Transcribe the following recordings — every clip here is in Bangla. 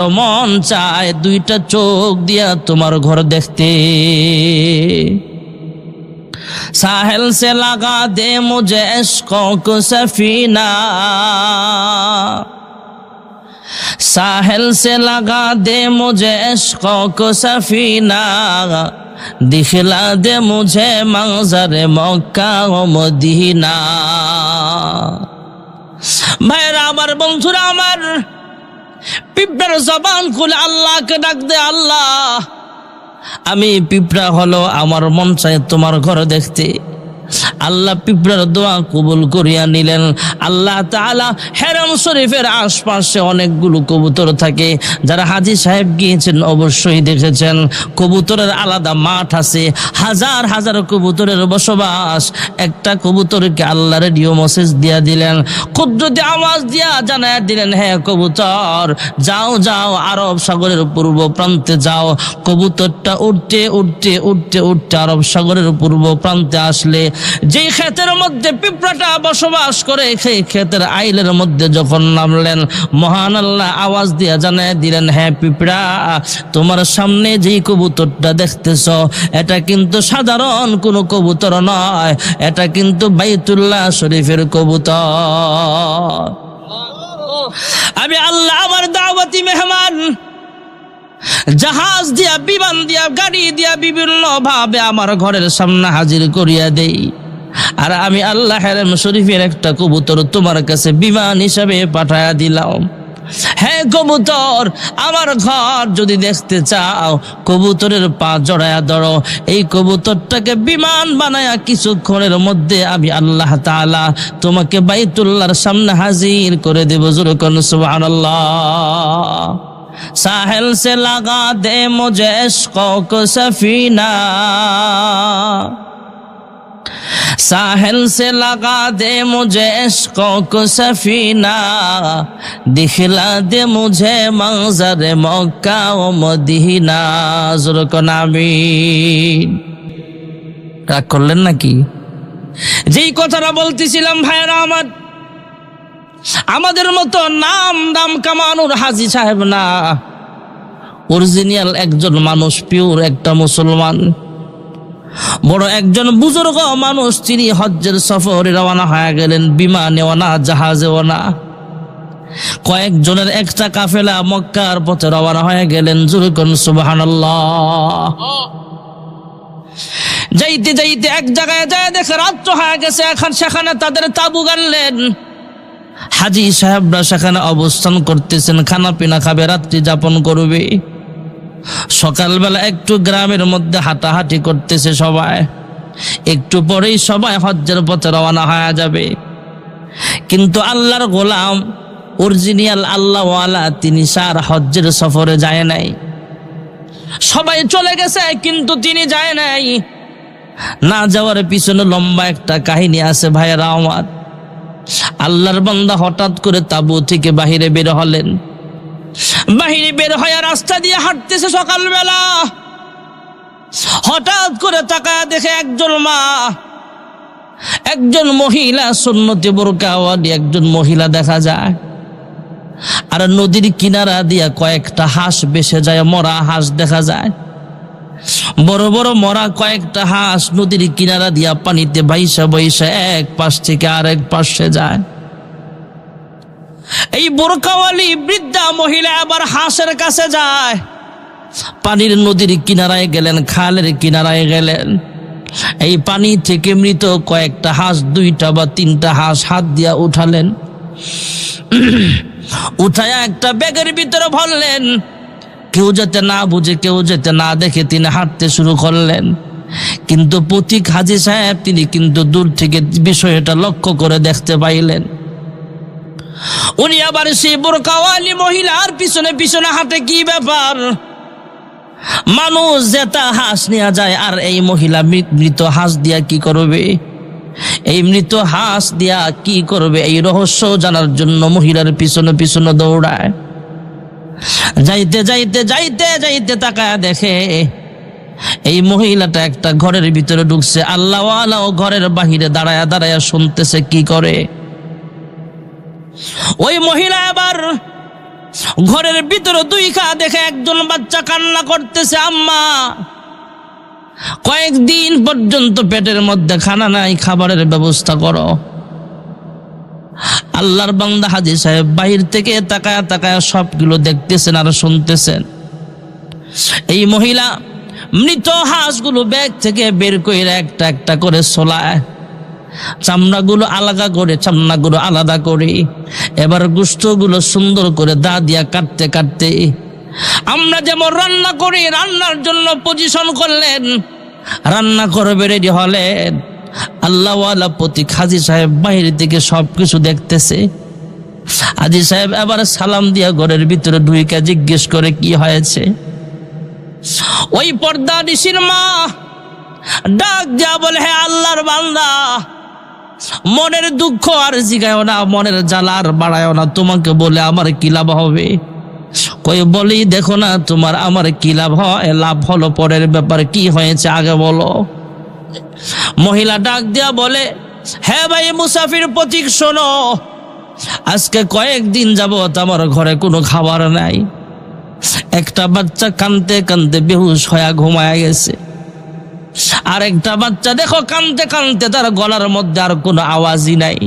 মন চায় দুইটা চোখ দিয়া তোমার ঘর দেখতে। साहिल से लगा दे मुझे इश्क़ों को सफीना, साहिल से लगा दे मुझे इश्क़ों को सफीना, दिखला दे मुझे मंज़र मक्का व मदीना। भाईरा आमार बंधुरा आमार पिपड़ार जबान खुले आल्लाह के डाक दे, आल्लाह আমি পিঁপড়া হলো আমার মন চায় তোমার ঘর দেখতে। আল্লাহ পিঁপড়ার দোয়া কবুল করিয়া নিলেন। আল্লাহ তাআলা হেরাম শরীফের আশপাশে অনেকগুলো কবুতর থাকে, যারা হাজী সাহেব গিয়েছেন অবশ্যই দেখেছেন। কবুতরের আলাদা মাঠ আছে, হাজার হাজার কবুতরের বসবাস। একটা কবুতরকে আল্লাহ রেডিও মেসেজ দিয়া দিলেন, কুদরতি আওয়াজ দিয়া জানায়া দিলেন, হ্যাঁ কবুতর যাও যাও আরব সাগরের পূর্ব প্রান্তে যাও। কবুতরটা উঠতে উঠতে উঠতে উঠতে আরব সাগরের পূর্ব প্রান্তে আসলে যে ক্ষেতের মধ্যে পিঁপড়াটা বসবাস করে, সেই ক্ষেতের আইলের মধ্যে যখন নামলেন, মহান আল্লাহ আওয়াজ দিয়া জানায় দিলেন, হ্যাঁ পিঁপড়া, তোমার সামনে যেই কবুতরটা দেখতেছ এটা কিন্তু সাধারণ কোনো কবুতর নয়, এটা কিন্তু বাইতুল্লাহ শরীফের কবুতর। আমি আল্লাহ আমার দাওয়াতি মেহমান জাহাজ দিয়া, বিমান দিয়া, গাড়ি দিয়া বিভিন্ন ভাবে আমার ঘরের সামনে হাজির করিয়া দেই। আর আমি আল্লাহ হেরাম শরীফের একটা কবুতর তোমার কাছে বিমান হিসাবে পাঠায়া দিলাম। হ্যাঁ কবুতর, আমার ঘর যদি দেখতে চাও কবুতরের পা জড়ায়া ধরো, এই কবুতরটাকে বিমান বানায়া কিছুক্ষণের মধ্যে আমি আল্লাহ তাআলা তোমাকে বাইতুল্লাহর সামনে হাজির করে দেব। জোরে কোন সুবহানাল্লাহ। साहिल से लगा दे मुझे इश्क़ों को सफीना, साहिल से लगा दे मुझे इश्क़ों को सफीना, दिखला दे मुझे मंज़र मक्का व मदीना। ज़ोरे कोन आमीन। রাগ করলেন নাকি? যেই কথাটা বলতেছিলাম ভাইরা আমার, আমাদের মতো নাম দাম কামানোর হাজী সাহেব না, অরিজিনাল একজন মানুষ, পিওর একটা মুসলমান, বড় একজন বুজুর্গ মানুষ। তিনি হজ্জের সফরে রওনা হয়ে গেলেন, বিমানেও না, জাহাজেও না। কয়েকজনের একটা কাফেলা মক্কার পথে রওনা হয়ে গেলেন। জোরে কোন সুবহানাল্লাহ। যাইতে যাইতে এক জায়গায় যায় দেখে রাত্র হয়ে গেছে, এখন সেখানে তাদের তাবু গাড়লেন। হাজী সাহেবরা সেখানে অবস্থান করতেছেন, খানা পিনা খাবে, রাত্রি যাপন করবে। সকালবেলা একটু গ্রামের মধ্যে হাঁটাহাঁটি করতেছে সবাই, একটু পরেই সবাই হজ্জের পথে রওনা হয়ে যাবে। কিন্তু আল্লাহর গোলাম, অরিজিনাল আল্লাহওয়ালা, তিনি সার হজ্জের সফরে যায় নাই। সবাই চলে গেছে কিন্তু তিনি যায় নাই। না যাওয়ার পিছনে লম্বা একটা কাহিনী আছে ভাইয়েরা আমার। আল্লাহর বান্দা হঠাৎ করে তাবু থেকে বাহিরে বের হলেন। বাহিরে বের হয়ে রাস্তা দিয়ে হাঁটতেছে সকালবেলা। হঠাৎ করে তাকায় দেখে একজন মা, একজন মহিলা, সুন্নতে বোরকাওয়ালি একজন মহিলা দেখা যায়। আর নদীর কিনারা দিয়া কয়েকটা হাঁস ভেসে যায়, মরা হাঁস দেখা যায়। বড় বড় মরা কয়েকটা হাঁস নদীর কিনারা দিয়া পানিতে ভাইসা ভাইসা এক পাশ থেকে আরেক পাশে যায়। এই বোরকাওয়ালি বৃদ্ধা মহিলা আবার হাঁসের কাছে যায়। পানির নদীর কিনারায় গেলেন, খালের কিনারায় গেলেন। এই পানি থেকে মৃত কয়েকটা হাঁস, 2টা বা 3টা হাঁস হাত দিয়া উঠালেন। উঠায়া একটা ব্যাগের ভিতরে ভরলেন। কেউ যাতে না বুঝে, কেউ যাতে না দেখে তিনি হাঁটতে শুরু করলেন। কিন্তু পথিক হাজী সাহেব তিনি কিন্তু দূর থেকে বিষয়টা লক্ষ্য করে দেখতে পাইলেন। উনি আবার সেই বোরকাওয়ালি মহিলার পিছনে পিছনে হাঁটে। কি ব্যাপার? মানুষ যেটা হাঁস নেওয়া যায়, আর এই মহিলা মৃত হাঁস দিয়া কি করবে? এই মৃত হাঁস দিয়া কি করবে? এই রহস্য জানার জন্য মহিলার পিছনে পিছনে দৌড়ায়। যাইতে যাইতে যাইতে যাইতে তাকায় দেখে এই মহিলাটা একটা ঘরের ভিতরে ঢুকছে। আল্লাহওয়ালা ও ঘরের বাহিরে দাঁড়ায়া দাঁড়ায়া শুনতেছে কি করে। ওই মহিলা আবার ঘরের ভিতরে দুই খা দেখে একজন বাচ্চা কান্না করতেছে, আম্মা কয়েকদিন পর্যন্ত পেটের মধ্যে খানা নাই, খাবারের ব্যবস্থা করো। আল্লাহর বান্দা হাজী সাহেব বাহির থেকে তাকায়া তাকায়া সবগুলো দেখতেছেন আর শুনতেছেন। এই মহিলা মৃত হাঁসগুলো ব্যাগ থেকে বের করে একটা একটা করে সোলায়, চামড়াগুলো আলাদা করে এবার গোশতগুলো সুন্দর করে দা দিয়া কাটতে কাটতে আমরা যেমন রান্না করি রান্নার জন্য পজিশন করলেন, রান্না করবে রেডি হলেন। আল্লাহওয়ালা প্রতি হাজী সাহেব বাইরে থেকে সবকিছু দেখতেছে। হাজী সাহেব এবার সালাম দিয়া ঘরের ভিতরে ঢুইকা জিজ্ঞেস করে কি হয়েছে। ওই পর্দা নিশির মা ডাক দিয়া বলে, হে আল্লাহর বান্দা, মনের দুঃখ আর জিগায়ও না, মনের জ্বালা আর বাড়ায়ও না, তোমাকে বলে আমার কি লাভ হবে? কই বলি দেখো না তোমার আমার কি লাভ হয়? লাভ হলো পরের ব্যাপার, কি হয়েছে আগে বলো। মহিলা ডাক দিয়া বলে, হ্যাঁ ভাই মুসাফির প্রতীক, শোনো, আজকে কয়েকদিন যাবত আমার ঘরে কোনো খাবার নাই। একটা বাচ্চা কানতে কানতে বেহুশ হয়ে ঘুমায়া গেছে, আর একটা বাচ্চা দেখো কানতে কানতে তার গলার মধ্যে আর কোনো আওয়াজই নাই,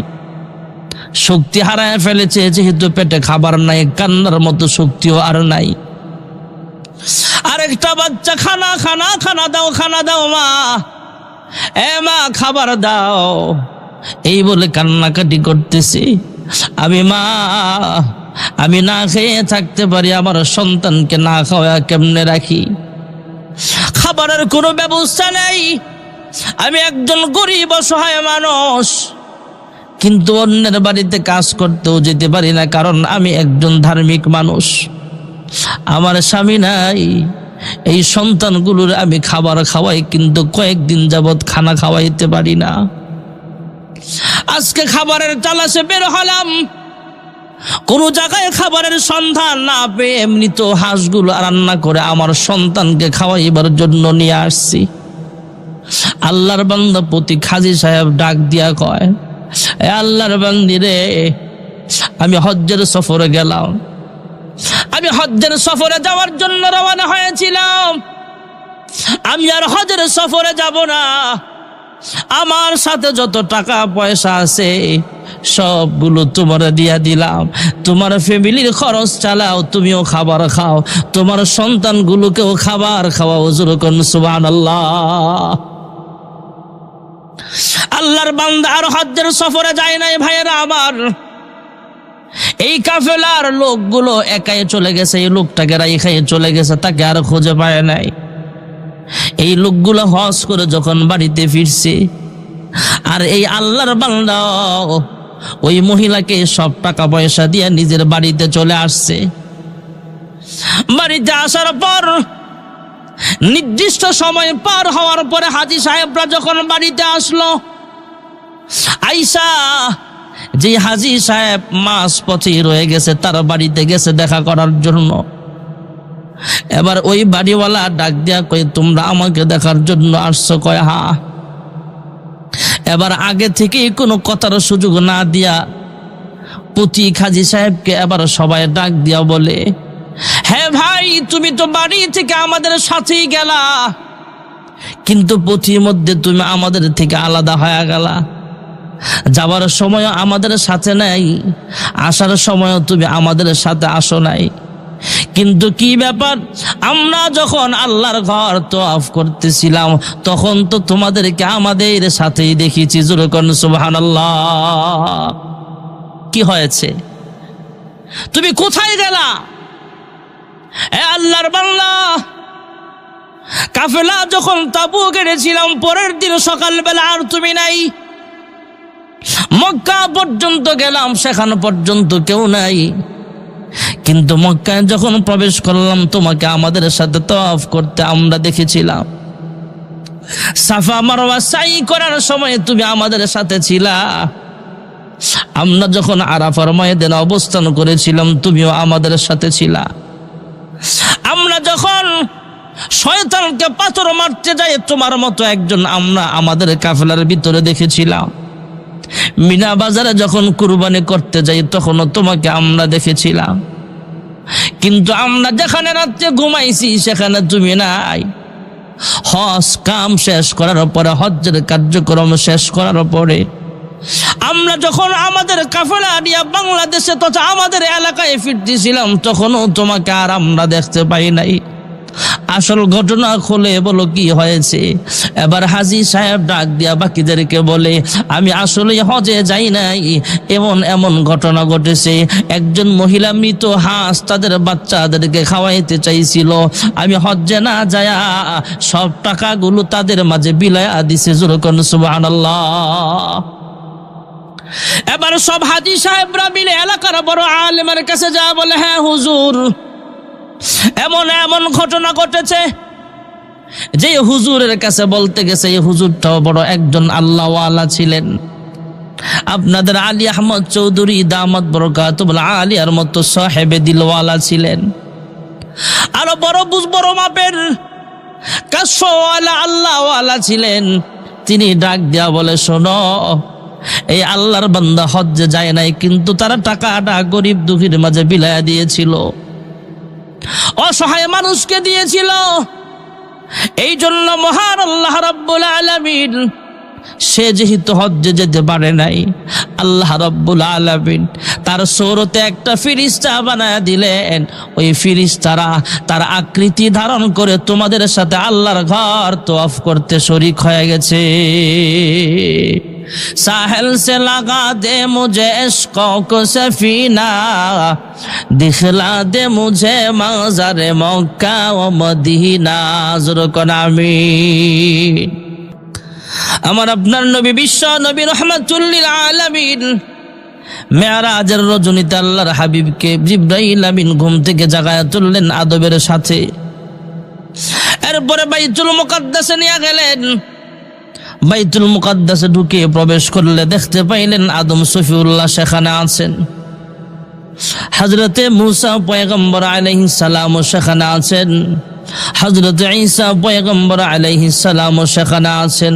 শক্তি হারায় ফেলেছে। যেহেতু পেটে খাবার নাই, কান্নার মতো শক্তিও আর নাই। আর একটা বাচ্চা খানা খানা খানা দাও, খানা দাও মা, এ মা খাবার দাও, এই বলে কান্নাকাটি করতেছি। আমি না খেয়ে থাকতে পারি, আমার সন্তানকে না খাওয়া কেমনে রাখি? খাবারের কোনো ব্যবস্থা নেই, আমি একজন গরিব অসহায় মানুষ, কিন্তু অন্যের বাড়িতে কাজ করতেও যেতে পারি না, কারণ আমি একজন ধার্মিক মানুষ। আমার স্বামী নাই, এই সন্তানগুলোর আমি খাবার খাওয়াই, কিন্তু কয়েকদিন যাবৎ খানা খাওয়াইতে পারি না। আজকে খাবারের তালাশে বের হলাম, কোনো জায়গায় খাবারের সন্ধান না পেয়ে এমনি তো হাঁসগুলো রান্না করে আমার সন্তানকে খাওয়াইবার জন্য নিয়ে আসছি। আল্লাহর বান্দা প্রতি হাজী সাহেব ডাক দিয়া কয়, এ আল্লাহর বান্দি রে, আমি হজ্জের সফরে গেলাম, আমি হজ্জের সফরে যাওয়ার জন্য রওনা হয়েছিলাম, আমি আর হজ্জের সফরে যাব না। আমার সাথে যত টাকা পয়সা আছে সবগুলো তোমার দিয়া দিলাম, তোমার ফ্যামিলির খরচ চালাও, তুমিও খাবার খাও, তোমার সন্তানগুলোকেও খাবার খাওয়াও। জোরে কোন সুবহানাল্লাহ। আল্লাহর বান্দা আর হজ্জের সফরে যায় নাই ভাইয়েরা আমার। এই কাফেলার লোকগুলো একাই চলে গেছে, এই লোকটাকে রাইখাই চলে গেছে, তাকে আর খুঁজে পায় নাই। এই লোকগুলো হজ করে যখন বাড়িতে ফিরছে, আর এই আল্লাহর বান্দা ওই মহিলাকে সব টাকা পয়সা দিয়ে নিজের বাড়িতে চলে আসছে। বাড়িতে আসার পর নির্দিষ্ট সময় পার হওয়ার পরে হাজী সাহেবরা যখন বাড়িতে আসলো, আইসা যে হাজী সাহেব মাস পথে রয়ে গেছে, তার বাড়িতে গেছে দেখা করার জন্য। এবার ওই বাড়িওয়ালা ডাক দিয়া কই, তোমরা আমাকে দেখার জন্য আসছো? কয় হ্যাঁ। এবার আগে থেকে কোনো কথার সুযোগ না দিয়া প্রতি হাজী সাহেবকে এবার সবাই ডাক দিয়া বলে, হ্যাঁ ভাই, তুমি তো বাড়ি থেকে আমাদের সাথেই গেলা, কিন্তু পথির মধ্যে তুমি আমাদের থেকে আলাদা হয়ে গেলা। যাবার সময় আমাদের সাথে নাই, আসার সময় তুমি আমাদের সাথে আসো নাই। কিন্তু কি ব্যাপার, আমরা যখন আল্লাহর ঘর তওয়াফ করতেছিলাম তখন তো তোমাদেরকে আমাদের সাথেই দেখেছি। জোরে কোন সুবহানাল্লাহ। কি হয়েছে, তুমি কোথায় গেলা? এ আল্লাহর বান্দা, কাফেলা যখন তাবু গেড়েছিলাম, পরের দিন সকালবেলা আর তুমি নাই। মক্কা পর্যন্ত গেলাম, সেখানে পর্যন্ত কেউ নাই, কিন্তু মক্কায় যখন প্রবেশ করলাম তোমাকে আমাদের সাথে তওয়াফ করতে আমরা দেখেছিলাম। সাফা মারওয়া সাই করার সময় তুমি আমাদের সাথে ছিলা। আমরা যখন আরাফার ময়দানে অবস্থান করেছিলাম তুমিও আমাদের সাথে ছিলা। আমরা যখন শয়তানকে পাথর মারতে যাই তোমার মতো একজন আমরা আমাদের কাফেলার ভিতরে দেখেছিলাম। মিনা বাজারে যখন কুরবানি করতে যাই তখনও তোমাকে আমরা দেখেছিলাম। কিন্তু আমরা যেখানে রাত্রে ঘুমাইছি সেখানে তুমি নাই। হজ কাম শেষ করার পরে, হজ্জের কার্যক্রম শেষ করার পরে আমরা যখন আমাদের কাফেলা নিয়ে বাংলাদেশে তথা আমাদের এলাকায় ফিরতেছিলাম, তখনও তোমাকে আর আমরা দেখতে পাই নাই। আসল ঘটনা খুলে বলো কি হয়েছে? এবার হাজী সাহেব ডাক দিয়া বাকিদেরকে বলে, আমি আসলে হজে যাই নাই, এমন এমন ঘটনা ঘটেছে। একজন মহিলা মৃত হাঁস তাদের বাচ্চাদেরকে খাওয়াইতে চাইছিল, আমি হজ্জে না যায়া সব টাকাগুলো তাদের মাঝে বিলায়া দিছে। যেরকম সুবহানাল্লাহ। এবার সব হাজী সাহেবরা মিলে এলাকার বড় আলেমের কাছে যা বলে, হ্যাঁ হুজুর, এমন এমন ঘটনা ঘটেছে। যে হুজুরের কাছে বলতে গেছে, এই হুজুরটাও বড় একজন আল্লাহওয়ালা ছিলেন। আপনাদের আলী আহমদ চৌধুরী দামাত বরকাতুল আলিয়ার মতো সাহেবে দিলওয়ালা ছিলেন। আরো বড় মাপের কাশওয়ালা আল্লাহওয়ালা ছিলেন। তিনি ডাক দিয়া বলে, শোনো, এই আল্লাহর বান্দা হজ্জে যায় নাই, কিন্তু তারা টাকাটা গরিব দুঃখীর মাঝে বিলায়া দিয়েছিল, অসহায় মানুষকে দিয়েছিল। এই জন্য মহান আল্লাহ রাব্বুল আলামিন, সে যেহেতু হজ্জে যেতে পারে নাই, আল্লাহ রাব্বুল আলামিন তার সূরতে একটা ফেরেশতা বানায় দিলেন। ওই ফেরেশতারা তার আকৃতি ধারণ করে তোমাদের সাথে আল্লাহর ঘর তওয়াফ করতে শরীক হয়ে গেছে। साहिल से लगा दे मुझे इश्क़ों को सफीना, दिखला दे मुझे मंज़र मक्का व मदीना। ज़ुरुकन आमीन। আমার আপনার নবী, বিশ্ব নবী রহমাতুল লিল আলামিন, মেরাজের রজনীতে আল্লাহর হাবিবকে জিবরাইল আমিন ঘুম থেকে জাগায়া তুললেন আদবের সাথে। এরপরে বাইতুল মুকাদ্দাসে নিয়ে গেলেন। বাইতুল মুকাদ্দাসে ঢুকে প্রবেশ করলে দেখতে পাইলেন আদম সফিউল্লাহ সেখানে আছেন, হযরতে মূসা পয়গম্বর আলাইহিস সালাম সেখানে আছেন, হযরতে ঈসা পয়গম্বর আলাইহিস সালাম সেখানে আছেন।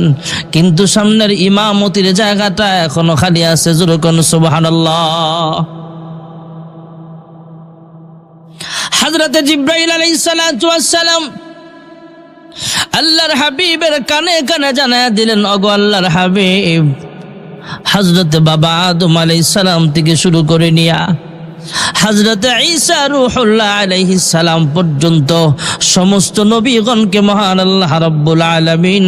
কিন্তু সামনের ইমামতির জায়গাটা এখনো খালি আছে। যেরকম সুবহানাল্লাহ। হযরতে জিবরাইল আলাইহিস সালাতু ওয়াস সালাম আল্লাহর হাবিবের কানে কানে জানায়া দিলেন, ওগো আল্লাহর হাবিব, হযরতে বাবা আদম আলাইহিস সালাম থেকে শুরু করে নিয়া হযরতে ঈসা রূহুল্লাহ আলাইহিস সালাম পর্যন্ত সমস্ত নবীগণকে মহান আল্লাহ রাব্বুল আলামিন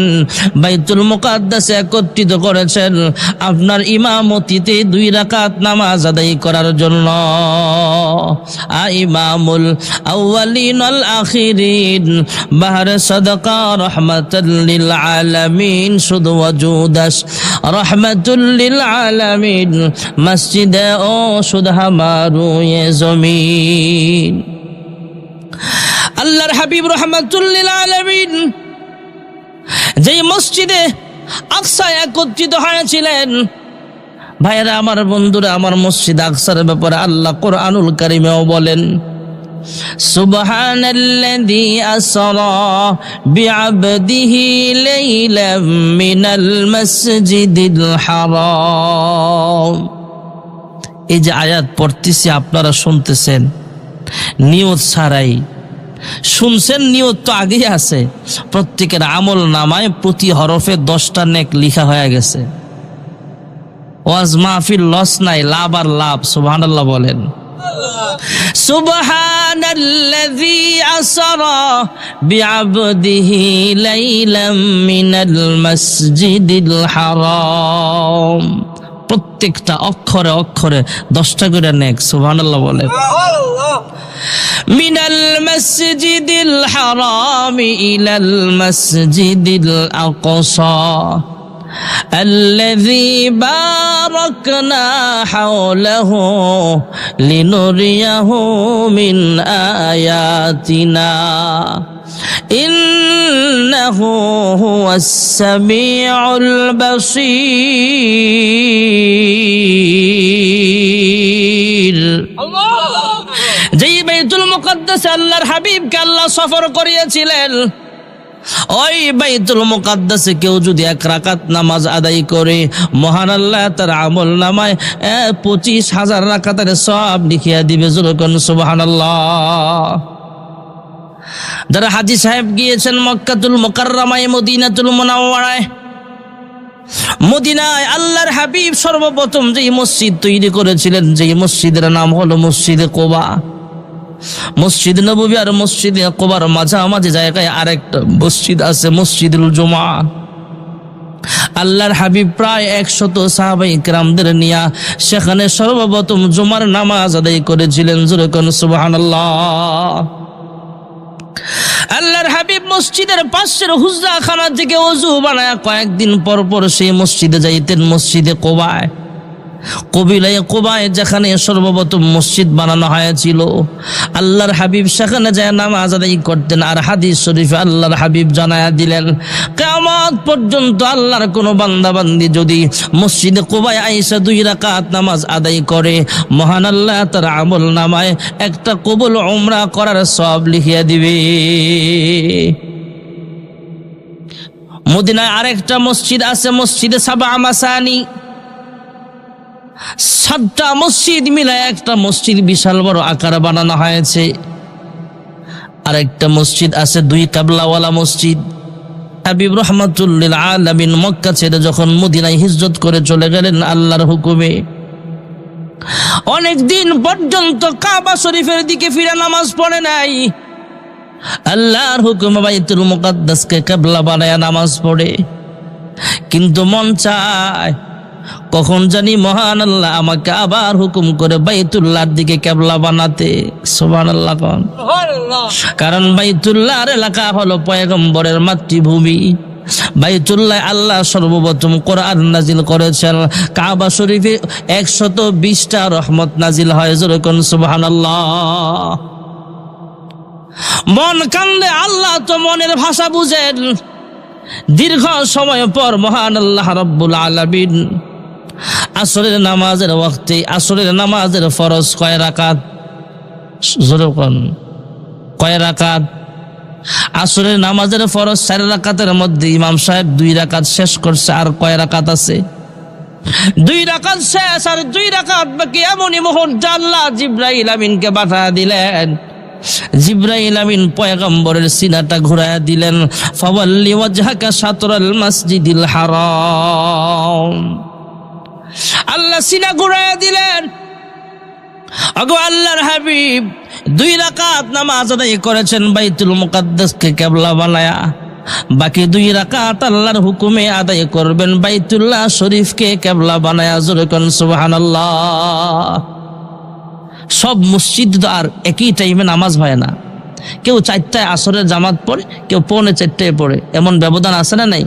বাইতুল মুকাদ্দাসে একত্রিত করেছেন আপনার ইমামতিতে 2 রাকাত নামাজ আদায় করার জন্য। ইমামুল আউয়ালিন ওয়াল আখিরিন, বাহরে সাদাকা রাহমাতাল লিল আলামিন, শুধু ওয়াজুদাস রাহমাতুল লিল আলামিন, মসজিদে ও শুধু হামারু ये जमीन। আল্লাহর হাবিব রাহমাতুল লিল আলামিন যে মসজিদে আকসা একত্রিত হয়েছিলেন, ভাইরা আমার, বন্ধুরা আমার, মসজিদ আকসার ব্যাপারে আল্লাহ কোরআনুল কারীমেও বলেন, সুবহানাল্লাযী আসরা বিআবদিহি লাইলাম মিনাল মাসজিদিল হারাম। এই যে আয়াত পড়তেছি আপনারা শুনতেছেন নিয়ত ছাড়াই, শুনছেন নিয়ত তো আগেই আছে। প্রত্যেকের আমল নামায় প্রতি হরফে 10টা নেক লিখা হয়ে গেছে। ওয়াজ মাহফিল লস নাই, লাভ আর লাভ। সুবহানাল্লাহ বলেন। সুবহানাল্লাযী আসরা বিআবদিহি লাইলাম মিনাল মাসজিদিল হারাম। প্রত্যেকটা অক্ষরে অক্ষরে 10টা করে নেক। সুবহানাল্লাহ বলে। মিনাল মাসজিদিল হারাম ইলাল মাসজিদিল আকসা الذي باركنا حوله لنريه من آياتنا إنه هو السميع البصير। যেই বাইতুল মুকাদ্দাস আল্লাহর হাবিবকে আল্লাহ সফর করিয়েছিলেন, ওই বাইতুল মুকাদ্দাসে কেউ যদি 1 রাকাত নামাজ আদায় করে, মহান আল্লাহ তার আমল নামায় 25,000 রাকাতের সওয়াব লিখিয়া দিবে। যখন সুবহানাল্লাহ। যারা হাজী সাহেব গিয়েছেন মক্কাতুল মুকাররমায়, মদিনাতুল মুনাওয়ারায়, মদিনায় আল্লাহর হাবিব সর্বপ্রথম যেই মসজিদ তৈরি করেছিলেন, যেই মসজিদের নাম হলো মসজিদে কুবা। মসজিদ নববী আর মসজিদে কুবার মাঝামাঝি জায়গায় আরেকটা মসজিদ আছে, মসজিদুল জুমা। আল্লাহর হাবিব প্রায় 100 সাহাবায়ে কিরামদের নিয়ে সেখানে সর্বপ্রথম জুমার নামাজ আদায় করেছিলেন। জোরে কোন সুবহানাল্লাহ। আল্লাহর হাবিব মসজিদের পাশের হুজরাখানা থেকে ওযু বানায় কয়েকদিন পর পর সেই মসজিদে যাইতেন, মসজিদে কুবায়। কবিলায় কুবায় যেখানে সর্বপ্রথম মসজিদ বানানো হয়েছিল, আল্লাহর হাবিব সেখানে যায় নামাজ আদায় করতেন। আর হাদিস শরীফে আল্লাহর হাবিব জানায়া দিলেন, কিয়ামত পর্যন্ত আল্লাহর কোনো বান্দা বান্দি যদি মসজিদে কুবায় আইসা 2 রাকাত নামাজ আদায় করে, মহান আল্লাহ তার আমল নামায় একটা কবুল উমরা করার সওয়াব লিখিয়ে দিবে। মদিনায় আরেকটা মসজিদ আছে, মসজিদে সাবা মাসানি। 7টা মসজিদ মিলায় একটা মসজিদ বিশাল বড় আকার বানানো হয়েছে। আরেকটা মসজিদ আছে 2 কাবলাওয়ালা মসজিদ। হাবিব রাহমাতুল লিল আলামিন মক্কা ছেড়ে যখন মদিনায় হিজরত করে চলে গেলেন আল্লাহর হুকুমে, অনেক দিন পর্যন্ত কাবা শরীফের দিকে ফিরে নামাজ পড়ে নাই। আল্লাহর হুকুমে বাইতুল মুকাদ্দাসকে কিবলা বানায়া নামাজ পড়ে। কিন্তু মন চায় কখন জানি মহান আল্লাহ আমাকে আবার হুকুম করে বাইতুল্লাহর দিকে কিবলা বানাতে। সুবহানাল্লাহ। কারণ বাইতুল্লাহর এলাকা হলো পয়গম্বরের মাতৃভূমি। বাইতুল্লাহ আল্লাহ সর্বপ্রথম কোরআন নাজিল করেছেন। কাবা শরীফে 120টা রহমত নাজিল হয়। যেরকম সুবহানাল্লাহ। মন কান্দে, আল্লাহ তো মনের ভাষা বুঝেন। দীর্ঘ সময় পর মহান আল্লাহ রাব্বুল আলামিন আসরের নামাজের ওয়াক্তে, আসরের নামাজের ফরজ কয় রাকাত? কয় রাকাত? আসরের নামাজের ফরজ 4 রাকাতের মধ্যে ইমাম সাহেব 2 রাকাত শেষ করছে। আর কয় রাকাত আছে? 2 রাকাত শেষ, আর 2 রাকাত বাকি। এমনই মুহূর্তে আল্লাহ জিবরাইল আমিনকে পাঠিয়ে দিলেন। জিবরাইল আমিন পয়গম্বরের সিনাটা ঘুরায়া দিলেন। ফাওয়াল্লি ওয়াজহাকা শাতরাল মাসজিদিল হারাম। আল্লাহ সিনা ঘুরায়া দিলেন। আগো আল্লাহর হাবিব 2 রাকাত নামাজ আদায় করেছেন বাইতুল মুকাদ্দাসকে কিবলা বানায়া। বাকি 2 রাকাত আল্লাহর হুকুমে আদায় করবেন বাইতুল্লাহ শরীফকে কিবলা বানায়া। জোরে কোন সুবহানাল্লাহ। সব মসজিদ তো আর একই টাইমে নামাজ হয় না। কেউ 4টায় আসরের জামাত পড়ে, কেউ 3:45টায় পড়ে। এমন ব্যবধান আছে না নাই?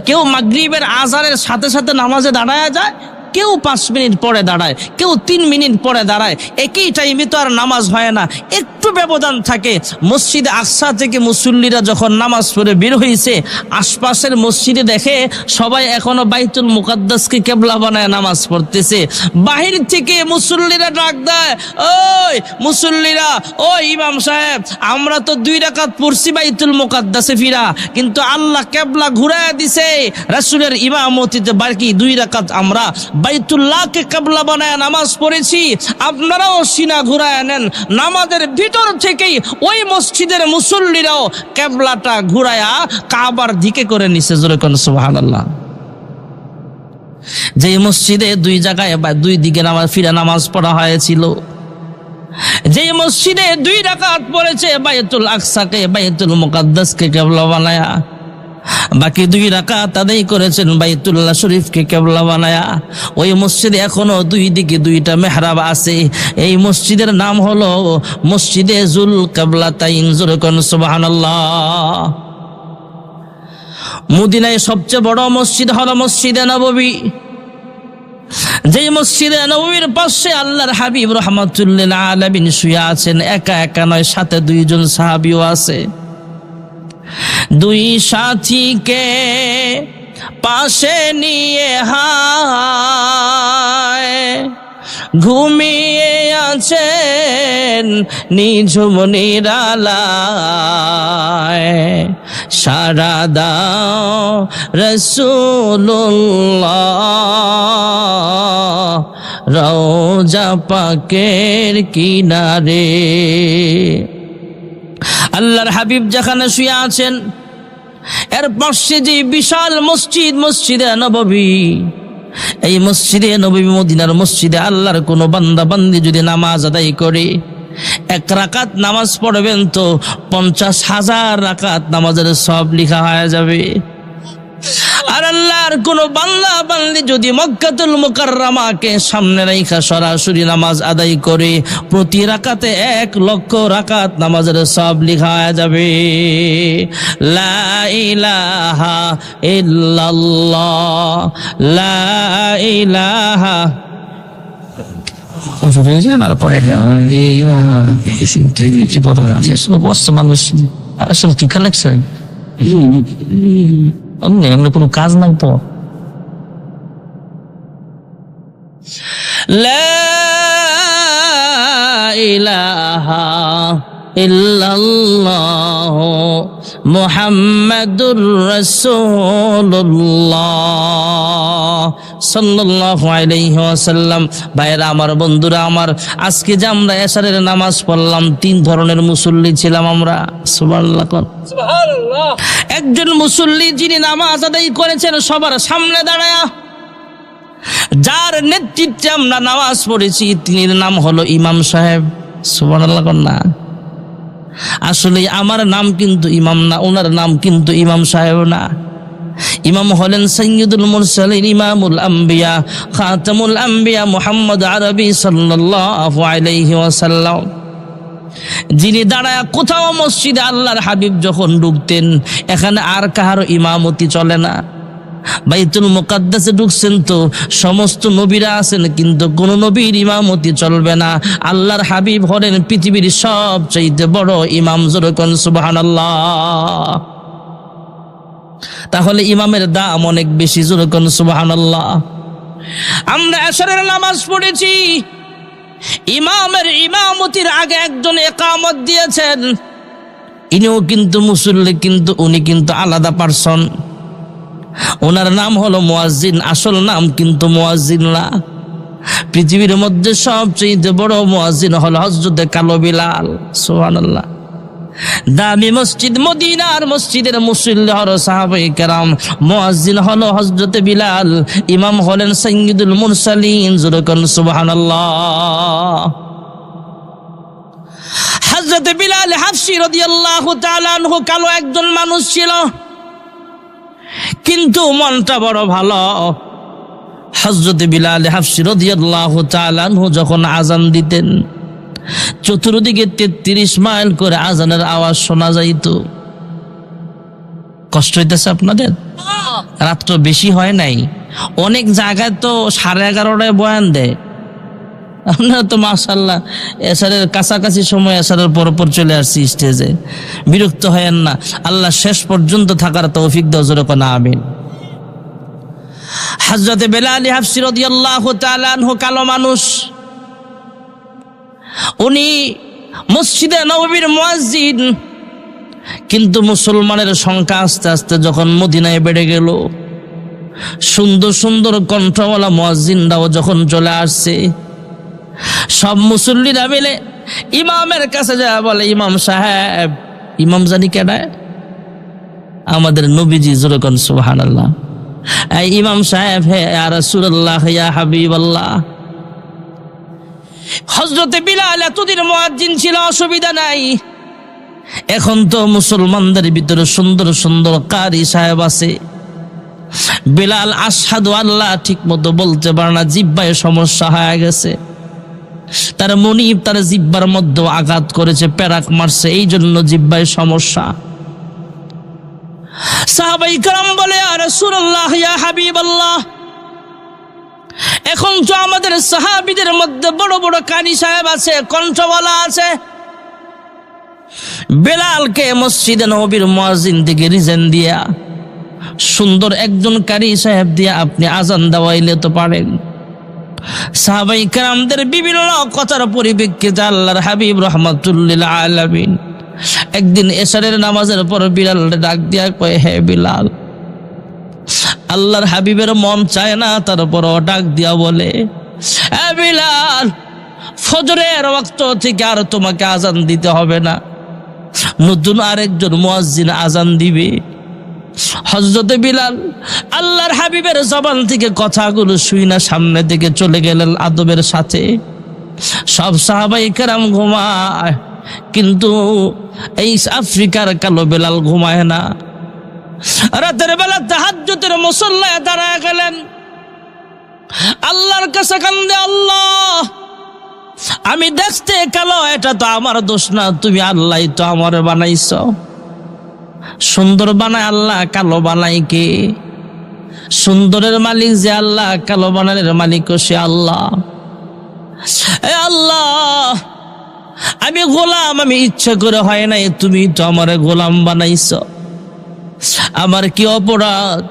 কেউ মাগরিবের আজানের সাথে সাথে নামাজে দাঁড়ায় যায়, কেউ 5 মিনিট পরে দাঁড়ায়, কেউ 3 মিনিট পরে দাঁড়ায়। একই টাইমে তো আর নামাজ হয় না, একটু ব্যবধান থাকে। মসজিদে আকসা থেকে মুসল্লিরা যখন নামাজ পড়ে বের হয়েছে, আশপাশের মসজিদে দেখে সবাই এখনো বাইতুল মুকাদ্দাসকে কিবলা বানায় নামাজ পড়তেছে। বাহির থেকে মুসল্লিরা ডাক দেয়, ওই মুসল্লিরা, ও ইমাম সাহেব, আমরা তো 2 রাকাত পড়ছি বাইতুল মুকাদ্দাসে ফিরা, কিন্তু আল্লাহ কিবলা ঘুরায়া দিছে। রাসূলের ইমামতিতে বাকি 2 রাকাত আমরা বাইতুল্লাহকে কিবলা বানায় নামাজ পড়েছি। আপনারাও সিনা ঘুরায় নেন। নামাজের ভিতর থেকেই ওই মসজিদের মুসল্লিরাও কিবলাটা ঘুরায়া কাবার দিকে করে নিছে। জোরে কোন সুবহানাল্লাহ। যে মসজিদে 2 জায়গায় বা 2 দিকে নামাজ পড়া হয়েছিল, যে মসজিদে 2 রাকাত পড়েছে বাইতুল আকসাকে, বাইতুল মুকাদ্দাসকে কিবলা বানায়া, বাকি 2 রাকাত আদায় করেছেন বাইতুল্লাহ শরীফকে কিবলা বানায়া। ওই মসজিদে এখনো 2 দিকে 2টা মেহরাব আছে। এই মসজিদের নাম হলো মসজিদে জুল কিবলাতাইন। জোরে কোন সুবহানাল্লাহ। মদিনায় সবচেয়ে বড় মসজিদ হলো মসজিদে নববী। যে মসজিদে নববীর পাশে আল্লাহর হাবিব রাহমাতুল লিল আলামিন শুয়ে আছেন। একা একা নয়, সাথে 2 জন সাহাবীও আছে। 2 সাথীকে পাশে নিয়ে হায় ঘুমিয়ে আছেন নিঝুম নিরালায়, সারা দাও রাসূলুল্লাহ রওজা পাকের কিনারে। আল্লাহর হাবিব যেখানে শুয়ে আছেন এর পাশে যে বিশাল মসজিদ, মসজিদে নববী, এই মসজিদে নববী মদিনার মসজিদে আল্লাহর কোন বান্দা বান্দি যদি নামাজ আদায় করে, এক রাকাত নামাজ পড়বেন তো 50,000 রাকাত নামাজের সব লেখা হয়ে যাবে। আর আল্লাহর কোন বান্দা বান্দি যদি মক্কাতুল মুকাররমাকে সামনে রেখে সরাসরি নামাজ আদায় করে, প্রতি রাকাতে 1,00,000 রাকাত নামাজের সব লেখা হয়ে যাবে। লা ইলাহা ইল্লাল্লাহ, লা ইলাহা। আসলে কি কালেকশন, এমনি কোনো কাজ নাই তো। লা ইলাহা ইল্লাল্লাহ মুহাম্মাদুর রাসূলুল্লাহ সাল্লাল্লাহু আলাইহি ওয়াসাল্লাম। ভাইরা আমার, বন্ধুরা আমার, আজকে যে আমরা এশারের নামাজ পড়লাম, 3 ধরনের মুসল্লি ছিলাম আমরা। সুবহানাল্লাহ, সুবহানাল্লাহ। একজন মুসল্লি যিনি নামাজ আদায় করেছেন সবার সামনে দাঁড়ায়া, যার নেতৃত্বে আমরা নামাজ পড়েছি, তিনি নাম হলো ইমাম সাহেব। সুবহানাল্লাহ না, আসলে আমার নাম কিন্তু ইমাম না, ওনার নাম কিন্তু ইমাম সাহেব না। ইমাম হলেন সাইয়্যিদুল মুরসালিন, ইমামুল আম্বিয়া, খাতামুল আম্বিয়া মুহাম্মদ আরবি সাল্লাল্লাহু আলাইহি ওয়াসাল্লাম, যিনি দাঁড়ায় কোথাও মসজিদে আল্লাহর হাবিব যখন ঢুকতেন, এখানে আর কাহারও ইমামতি চলে না। বাইতুল মুকাদ্দাসে ঢুকছেন তো সমস্ত নবীরা আছেন, কিন্তু কোন নবীর ইমামতি চলবে না। আল্লাহর হাবিব হলেন পৃথিবীর সবচেয়ে বড় ইমাম। যেরকম সুবহানাল্লাহ। তাহলে ইমামের দাম অনেক বেশি। যেরকম সুবহানাল্লাহ। আমরা এশারের নামাজ পড়েছি, ইমামের ইমামতির আগে একজন ইকামত দিয়েছেন, ইনিও কিন্তু মুসল্লি, কিন্তু উনি কিন্তু আলাদা পারসন। ওনার নাম হলো মুয়াজ্জিন, আসল নাম কিন্তু মুয়াজ্জিন না। পৃথিবীর মধ্যে সবচেয়ে বড় মুয়াজ্জিন হলো হযরতে কালো বিলাল। সুবহানাল্লাহ। দামি মসজিদ মদিনার মসজিদের মুসল্লি হলো সাহাবায়ে কেরাম, মুয়াজ্জিন হলো হযরতে বিলাল, ইমাম হলেন সাইয়্যিদুল মুরসালিন। যেরকম সুবহানাল্লাহ। হযরতে বিলাল হাফসি রাদিয়াল্লাহু তাআলা আনহু কালো একজন মানুষ ছিল, কিন্তু মনটা বড় ভালো। হযরত বিলাল হাফসি রাদিয়াল্লাহু তাআলা আনহু যখন আযান দিতেন, চতুর্দিকে 33 মাইল করে আযানের আওয়াজ শোনা যাইত। কষ্ট হইতেছে আপনাদের? রাত তো বেশি হয় নাই, অনেক জায়গায় তো 11:30টায় বয়ান দেয়। আপনারা তো মাশাআল্লাহ এশারের কাছাকাছি সময়, এশারের পর চলে আসছি স্টেজে। বিরক্ত হয়েন না, আল্লাহ শেষ পর্যন্ত থাকার তৌফিক দাও। যেরকম আমিন। হযরত বিলাল হাফসি রাদিয়াল্লাহু তাআলা আনহু কালো মানুষ, উনি মসজিদে নববীর মুয়াজ্জিন, কিন্তু মুসলমানের সংখ্যা আস্তে আস্তে যখন মদিনায় বেড়ে গেল, সুন্দর সুন্দর কণ্ঠওয়ালা মুয়াজ্জিনরাও যখন চলে আসছে, সব মুসল্লিরা মিলে ইমামের কাছে যায়, বলে ইমাম সাহেব। ইমাম জানি কেডা? আমাদের নবীজি। যেরকম সুবহানাল্লাহ। এই ইমাম সাহেব, হে ইয়া রাসূলুল্লাহ, ইয়া হাবিবাল্লাহ। হযরতে বিলাল এতদিন মুয়াজ্জিন ছিল, অসুবিধা নাই। এখন তো মুসলমানদের ভিতরে সুন্দর সুন্দর কারি সাহেব আছে। বিলাল আশহাদু আল্লাহ ঠিক মতো বলতে পারে না, জিহ্বায় সমস্যা হয়ে গেছে। তার মনিব তার জিহ্বার মধ্যে আঘাত করেছে, পেরাক মারছে, এই জন্য জিহ্বায় সমস্যা। সাহাবায়ে কেরাম বলে, ইয়া রাসূলুল্লাহ, ইয়া হাবিবাল্লাহ, এখন তো আমাদের সাহাবীদের মধ্যে বড় বড় কারি সাহেব আছে, কণ্ঠওয়ালা আছে। বেলালকে মসজিদে নববীর মুয়াজ্জিন থেকে রিজেন দিয়া সুন্দর একজন কারি সাহেব দিয়া আপনি আজান দেওয়াইলে তো পারেন। সাহাবায়ে কেরামদের বিভিন্ন কথার পরিপ্রেক্ষিতে আল্লাহর হাবিব রাহমাতুল লিল আলামিন একদিন এশারের নামাজের পর বিলালকে ডাক দিয়া কয়, হে বিলাল। আল্লাহর হাবিবের মন চায় না, তারপরও ডাক দিয়া বলে, হে বিলাল, ফজরের ওয়াক্ত থেকে আর তোমাকে আজান দিতে হবে না, নতুন আরেকজন মুয়াজ্জিন আজান দিবে। হযরতে বিলাল আল্লাহর হাবিবের জবান থেকে কথাগুলো শুইনা সামনে দিকে চলে গেলেন আদবের সাথে। সব সাহাবায়ে কেরাম ঘুমায়, কিন্তু এই আফ্রিকার কালো বিলাল ঘুমায় না। রাতের বেলা তাহাজ্জুদের মুসল্লায় দাঁড়ায় গেলেন, আল্লাহর কাছে কান্দে, আল্লাহ, আমি দেখতে কালো, এটা তো আমার দোষ না, তুমি আল্লাহ তো আমার বানাইছ। সুন্দর বানায় আল্লাহ, কালো বানাই কে? সুন্দরের মালিক যে আল্লাহ, কালো বানানোর মালিক সে আল্লাহ। এ আল্লাহ, আমি গোলাম, আমি ইচ্ছা করে হয় নাই, তুমি তো আমার গোলাম বানাইছ। আমার কি অপরাধ?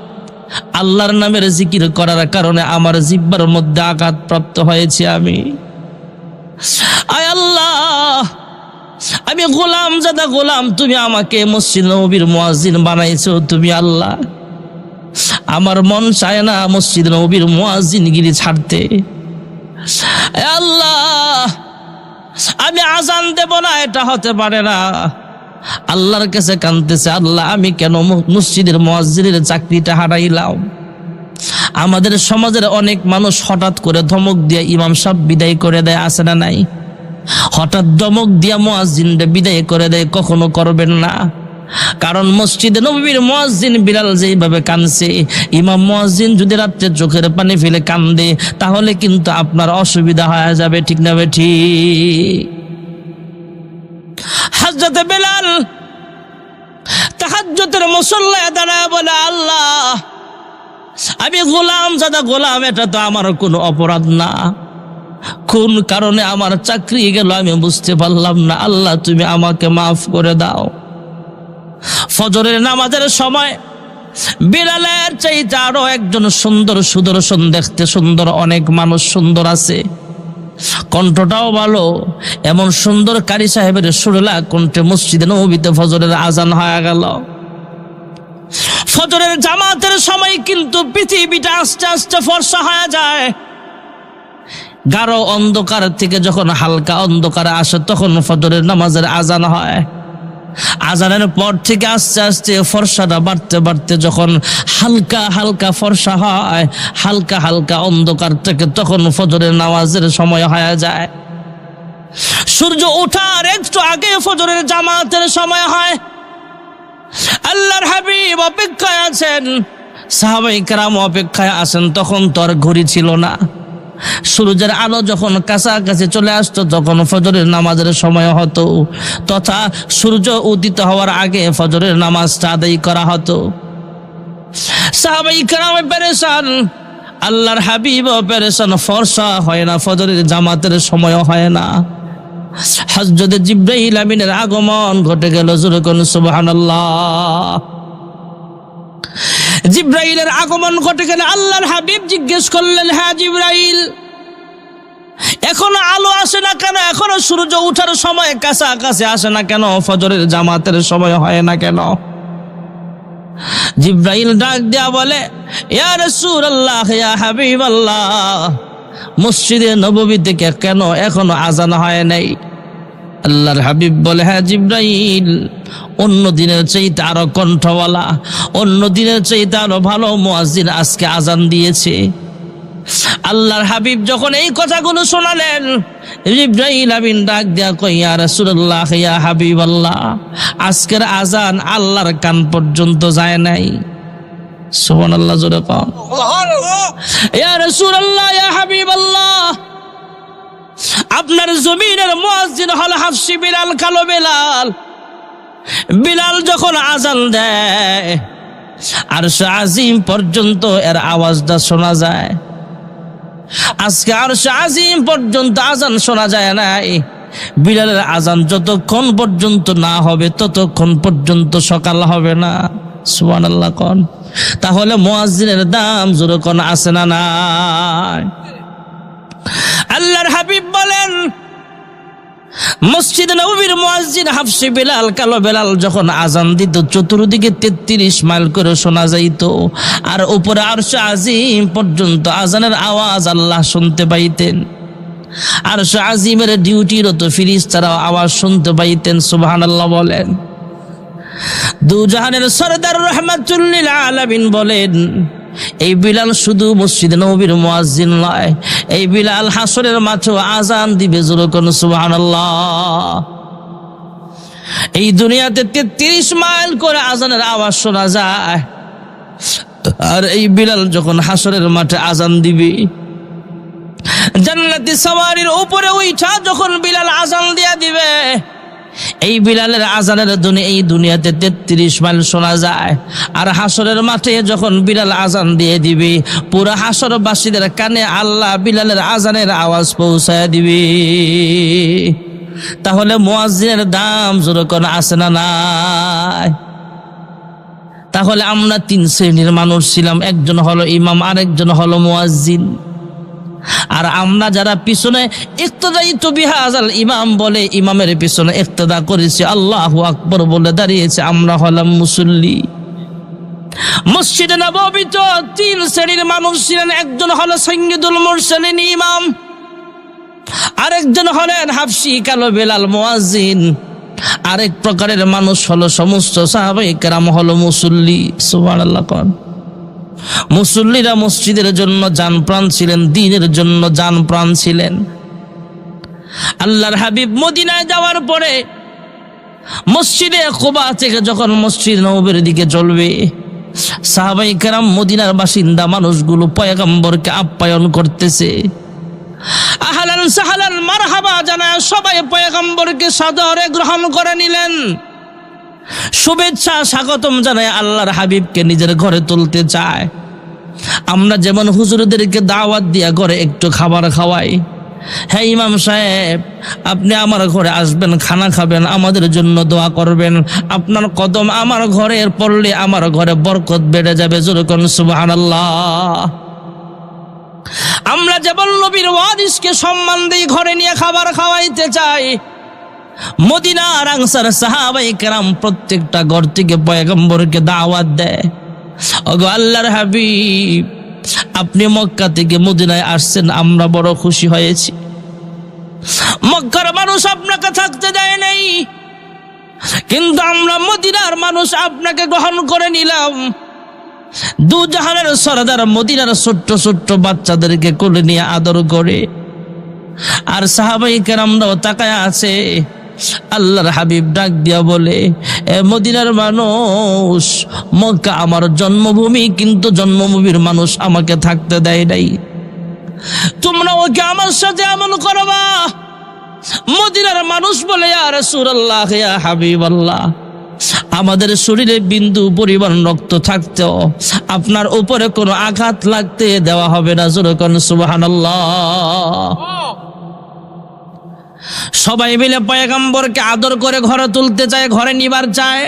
আল্লাহর নামের জিকির করার কারণে আমার জিহ্বার মধ্যে আঘাত প্রাপ্ত হয়েছে। আমি আয় আল্লাহ, আমি গোলাম জাদা গোলাম, তুমি আমাকে মসজিদ নববীর মুয়াজ্জিন বানাইছো তুমি আল্লাহ। আমার মন চায় না মসজিদ নববীর মুয়াজ্জিনগিরি ছাড়তে। আল্লাহ, আমি আজান দেব না, এটা হতে পারে না। আল্লাহর কাছে কাঁদতেছে, আল্লাহ, আমি কেন মসজিদের মুয়াজ্জিনের চাকরিটা হারাইলাম? আমাদের সমাজের অনেক মানুষ হঠাৎ করে ধমক দিয়ে ইমাম সাহেব বিদায় করে দেয়, আছে না নাই? হঠাৎ ধমক দিয়া মুয়াজ্জিনকে বিদায় করে দেয়, কখনো করবেন না। কারণ মসজিদে নববীর মুয়াজ্জিন বিলাল যেভাবে কাঁদছে, ইমাম মুয়াজ্জিন যদি রাত্রে চোখের পানি ফেলে কান্দে, তাহলে কিন্তু আপনার অসুবিধা হয়ে যাবে, ঠিক না ঠিক? হযরত বিলাল তাহাজ্জুদের মুসল্লায় দাঁড়ায় বলে, আল্লাহ, আমি গোলাম জাদা গোলাম, এটা তো আমার কোনো অপরাধ না। কোন কারণে আমার চাকরি গেল আমি বুঝতে পারলাম না, আল্লাহ তুমি আমাকে মাফ করে দাও। ফজরের নামাজের সময় বিলালের চাইতে আরো একজন সুন্দর, সুদর্শন, দেখতে সুন্দর অনেক মানুষ সুন্দর আছে, কণ্ঠটাও ভালো, এমন সুন্দর কারি সাহেবের সুরেলা কণ্ঠে মসজিদে নববীতে ফজরের আজান হয়ে গেল। ফজরের জামাতের সময় কিন্তু পৃথিবীটা আস্তে আস্তে ফর্সা হয়ে যায়। গাঢ় অন্ধকার থেকে যখন হালকা অন্ধকার আসে, তখন ফজরের নামাজের আজান হয়। আজানের পর থেকে আস্তে আস্তে ফর্সাটা বাড়তে বাড়তে যখন হালকা হালকা ফর্সা হয়, হালকা হালকা অন্ধকার থেকে তখন ফজরের নামাজের সময় হয়ে যায়। সূর্য ওঠার একটু আগে ফজরের জামাতের সময় হয়। আল্লাহর হাবিব অপেক্ষায় আছেন, সাহাবায়ে কেরাম অপেক্ষায় আছেন। তখন তো আর ঘড়ি ছিল না। সূর্যের আলো যখন কাছাকাছি চলে আসতো, তখন ফজরের নামাজের সময় হতো, তথা সূর্য উদিত হওয়ার আগে ফজরের নামাজটা আদায় করা হতো। সাহাবায়ে কেরাম পেরেশান, আল্লাহর হাবিব পেরেশান, ফর্সা হয় না, ফজরের জামাতের সময় হয় না। হযরত জিবরাইল আমিনের আগমন ঘটে গেল, জোরে কোন সুবহানাল্লাহ। জিবরাইলের আগমন ঘটে গেলে আল্লাহর হাবিব জিজ্ঞেস করলেন, হ্যাঁ জিবরাইল, এখনো আলো আসে না কেন? এখনো সূর্য ওঠার সময় কাছাকাছি আসে না কেন? ফজরের জামাতের সময় হয় না কেন? জিবরাইল ডাক দিয়া বলে, ইয়া রাসূলুল্লাহ, ইয়া হাবিবাল্লাহ, মসজিদে নববী থেকে কেন এখনো আজান হয় নাই? আল্লাহর হাবিব বলে, হ্যাঁ জিবরাইল, অন্য দিনের চাইতে আরো কণ্ঠওয়ালা, অন্য দিনের চাইতে আরো ভালো মুয়াজ্জিন আজকে আজান দিয়েছে। আল্লাহর হাবিব যখন এই কথাগুলো শোনালেন, জিবরাইল আমিন ডাক দিয়া কই, ইয়া রাসূলুল্লাহ, ইয়া হাবিবাল্লাহ, আজকের আজান আল্লাহর কান পর্যন্ত যায় নাই। সুবহানাল্লাহ, জোরে কও সুবহানাল্লাহ। ইয়া রাসূলুল্লাহ, ইয়া হাবিবাল্লাহ, আপনার জমিনের মুয়াজ্জিন হল হাফসি বিলাল, কালো বিলাল। বিলাল যখন আজান দেয়, আরশ আজিম পর্যন্ত এর আওয়াজটা শোনা যায়। আজকে আরশ আজিম পর্যন্ত আজান শোনা যায় নাই। বিলালের আজান যতক্ষণ পর্যন্ত না হবে, ততক্ষণ পর্যন্ত সকাল হবে না। সুবহানাল্লাহ কোন। তাহলে মুয়াজ্জিনের দাম জোরে কোন আছে না নাই? আল্লাহর হাবিব বলেন, মসজিদ নববীর মুয়াজ্জিন হাফসে বেলাল, কালো বেলাল যখন আজান দিত চতুর্দিকে 33 মাইল করে শোনা যাইত, আর উপরে আরশে আজিম পর্যন্ত আজানের আওয়াজ আল্লাহ শুনতে পাইতেন। আরশে আজিমের ডিউটিরত ফেরেশতারাও আওয়াজ শুনতে পাইতেন। সুবহানাল্লাহ বলেন। দু জাহানের সরদার রাহমাতুল লিল আলামিন বলেন, এই বিলাল শুধু মসজিদ নববীর মুয়াজ্জিন নয়, এই বিলাল হাসরের মাঠে আজান দিবে। জোরে কোন সুবহানাল্লাহ। এই দুনিয়াতে 33 মাইল করে আজানের আওয়াজ শোনা যায়, আর এই বিলাল যখন হাসরের মাঠে আজান দিবে, জান্নাতি সাওয়ারির উপরে উঠা যখন বিলাল আজান দিয়া দিবে, এই বিলালের আজানের ধ্বনি এই দুনিয়াতে 33 মাইল শোনা যায়। আর হাসরের মাঠে যখন বিলাল আজান দিয়ে দিবে, পুরো হাসরবাসীদের কানে আল্লাহ বিলালের আজানের আওয়াজ পৌঁছায় দিবে। তাহলে মুয়াজ্জিনের দাম যেরকম আছে না নাই? তাহলে আমরা 3 শ্রেণীর মানুষ ছিলাম, একজন হলো ইমাম, আরেকজন হলো মুয়াজ্জিন। আর আমরা যারা পিছনে ইক্তদাইতু বিহাযাল ইমাম বলে ইমামের পিছনে ইক্তদা করেছি, আল্লাহু আকবার বলে দাঁড়িয়েছে, আমরা হলাম মুসল্লি। মসজিদে নববীতে 3 শ্রেণীর মানুষ ছিলেন, একজন হলো সাইয়্যিদুল মুরসালিন ইমাম, আরেকজন হলেন হাফসি কালো বেলাল মুয়াজ্জিন, আরেক প্রকারের মানুষ হলো সমস্ত সাহাবায়ে কেরাম হলো মুসল্লি। সুবহানাল্লাহ। কোন মুসল্লিরা মসজিদের জন্য জান প্রাণ ছিলেন, দ্বীনের জন্য জান প্রাণ ছিলেন। আল্লাহর হাবিব মদিনায় যাওয়ার পরে মসজিদে কুবা থেকে যখন মসজিদ নববীর দিকে চলবে, সাহাবায়ে কেরাম মদিনার বাসিন্দা মানুষগুলো পয়গম্বরকে আপ্যায়ন করতেছে, আহলান সাহলান মারহাবা জানায় সবাই পয়গম্বরকে সাদরে গ্রহণ করে নিলেন। শুভেচ্ছা স্বাগতম জানায় আল্লাহর হাবিবকে নিজের ঘরে তুলতে চায়। আমরা যেমন হুজুরদেরকে দাওয়াত দিয়া ঘরে একটু খাবার খাওয়াই, হ্যাঁ ইমাম সাহেব আপনি আমার ঘরে আসবেন, খানা খাবেন, আমাদের জন্য দোয়া করবেন, আপনার কদম আমার ঘরে পড়লে আমার ঘরে বরকত বেড়ে যাবে। জোরে কোন সুবহানাল্লাহ। আমরা যেমন নবীর ওয়ারিসকে সম্মান দিয়ে ঘরে নিয়ে খাবার খাওয়াইতে চাই, মদিনার আনসার সাহাবায়ে কেরাম প্রত্যেকটা ঘর থেকে পয়গম্বরকে দাওয়াত দেয়, ওগো আল্লাহর হাবিব আপনি মক্কা থেকে মদিনায় আসছেন, আমরা বড় খুশি হয়েছি। মক্কার মানুষ আপনাকে থাকতে দেয় নাই, কিন্তু আমরা মদিনার মানুষ আপনাকে গ্রহণ করে নিলাম। দু জাহানের সরদার মদিনার ছোট্ট ছোট্ট বাচ্চাদেরকে কোলে নিয়ে আদর করে, আর সাহাবায়ে কেরামরাও তাকায় আছে। আল্লাহর হাবিব ডাক দিয়া বলে, এ মদিনার মানুষ, মক্কা আমার জন্মভূমি, কিন্তু জন্মভূমির মানুষ আমাকে থাকতে দেয় নাই, তোমরা ওকে আমার সাথে এমন করবা। মদিনার মানুষ বলে, ইয়া রাসূলুল্লাহ, ইয়া হাবিবাল্লাহ, আমাদের শরীরে বিন্দু পরিমাণ রক্ত থাকতেও আপনার উপরে কোনো আঘাত লাগতে দেওয়া হবে না। জোরে কোন সুবহানাল্লাহ। সবাই মিলে পয়গম্বরকে আদর করে ঘরে তুলতে চায়, ঘরে নিবার চায়।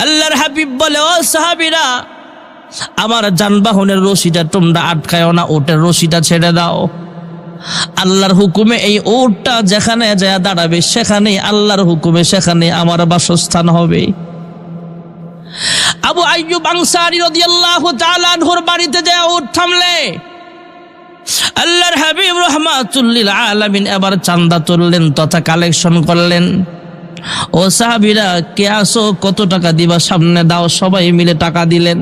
আল্লাহর হাবিব বলে, ও সাহাবীরা, আমার যানবাহনের রশিটা তোমরা আটকায়ও না, ওটের রশিটা ছেড়ে দাও। আল্লাহর হুকুমে এই উটটা যেখানে যায় দাঁড়াবে, সেখানে আল্লাহর হুকুমে সেখানে আমার বাসস্থান হবে। আবু আইয়ুব আনসারী রাদিয়াল্লাহু তাআলা আনহুর বাড়িতে যায় উট থামলে, আল্লাহর হাবিব রাহমাতুল লিল আলামিন এবার চাঁদা তুললেন তথা কালেকশন করলেন। ও সাহাবীরা কে আসো, কত টাকা দিবা, সামনে দাও। সবাই মিলে টাকা দিলেন।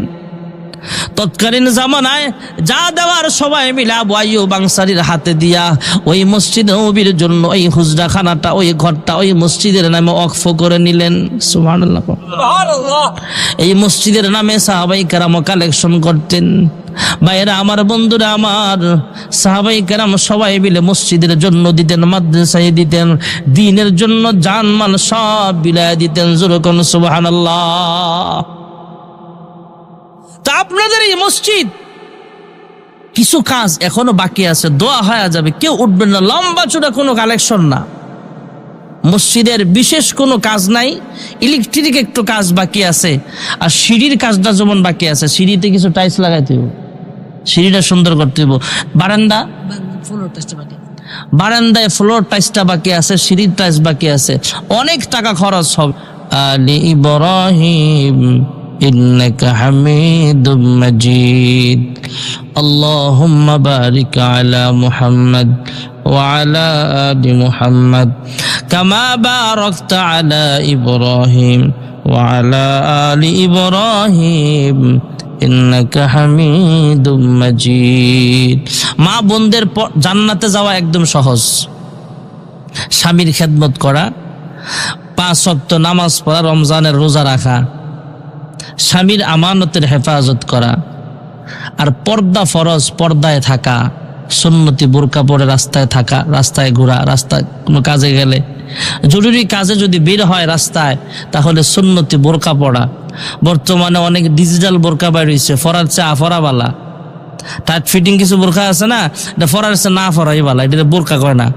তৎকালীন জামানায় যা দেওয়ার সবাই মিলে আবু আইয়ুব আনসারীর হাতে দিয়া ওই মসজিদ নববীর জন্য ওই হুজরাখানাটা, ওই ঘরটা ওই মসজিদের নামে ওয়াকফ করে নিলেন। সুবহানাল্লাহ। এই মসজিদের নামে সাহাবায়ে কেরাম কালেকশন করতেন। ভাইরা আমার, বন্ধুরা আমার, সাহাবায়ে কেরাম সবাই মিলে মসজিদের জন্য দিতেন, মাদ্রাসায় দিতেন, দ্বীনের জন্য জানমাল সব বিলায় দিতেন। জোরে কোন সুবহানাল্লাহ। তা আপনাদের এই মসজিদ কিছু কাজ এখনো বাকি আছে, দোয়া হয়ে যাবে, কেউ উঠবেন না, লম্বা চূড়া কোনো কালেকশন না। মসজিদের বিশেষ কোনো কাজ নাই, ইলেকট্রিক একটু কাজ বাকি আছে, আর সিঁড়ির কাজটা যেমন বাকি আছে, সিঁড়িতে কিছু টাইলস লাগাইতে হবে, সিঁড়িটা সুন্দর করতে হবে, বারান্দা বারান্দায় ফ্লোর টাইসটা বাকি আছে, সিঁড়ির টাইস বাকি আছে, অনেক টাকা খরচ হবে। আলি ইব্রাহিম ইন্নাকা হামিদুম মাজিদ। আল্লাহুম্মা বারিক আলা মুহাম্মাদ ওয়া আলা আলি মুহাম্মাদ কামা বারাকতা আলা ইব্রাহিম ওয়া আলা আলি ইব্রাহিম ইন্নাকা হামিদুম মাজিদ। মা বোনদের জান্নাতে যাওয়া একদম সহজ। স্বামীর খেদমত করা, 5 ওয়াক্ত নামাজ পড়া, রমজানের রোজা রাখা, স্বামীর আমানতের হেফাজত করা, আর পর্দা ফরজ, পর্দায় থাকা, সুন্নতি বোরকা পরে রাস্তায় থাকা, রাস্তায় ঘোরা, রাস্তায় কোনো কাজে গেলে, জরুরি কাজে যদি বের হয় রাস্তায়, তাহলে সুন্নতি বোরকা পড়া। বর্তমানে অনেক ডিজিটাল বোরকা বের হয়েছে, ফরার চেয়ে আফরাবালা, টাইট ফিটিং কিছু বোরকা আছে না, এটা ফরার চেয়ে না ফরাই বালা, এটা বোরকা কয় না।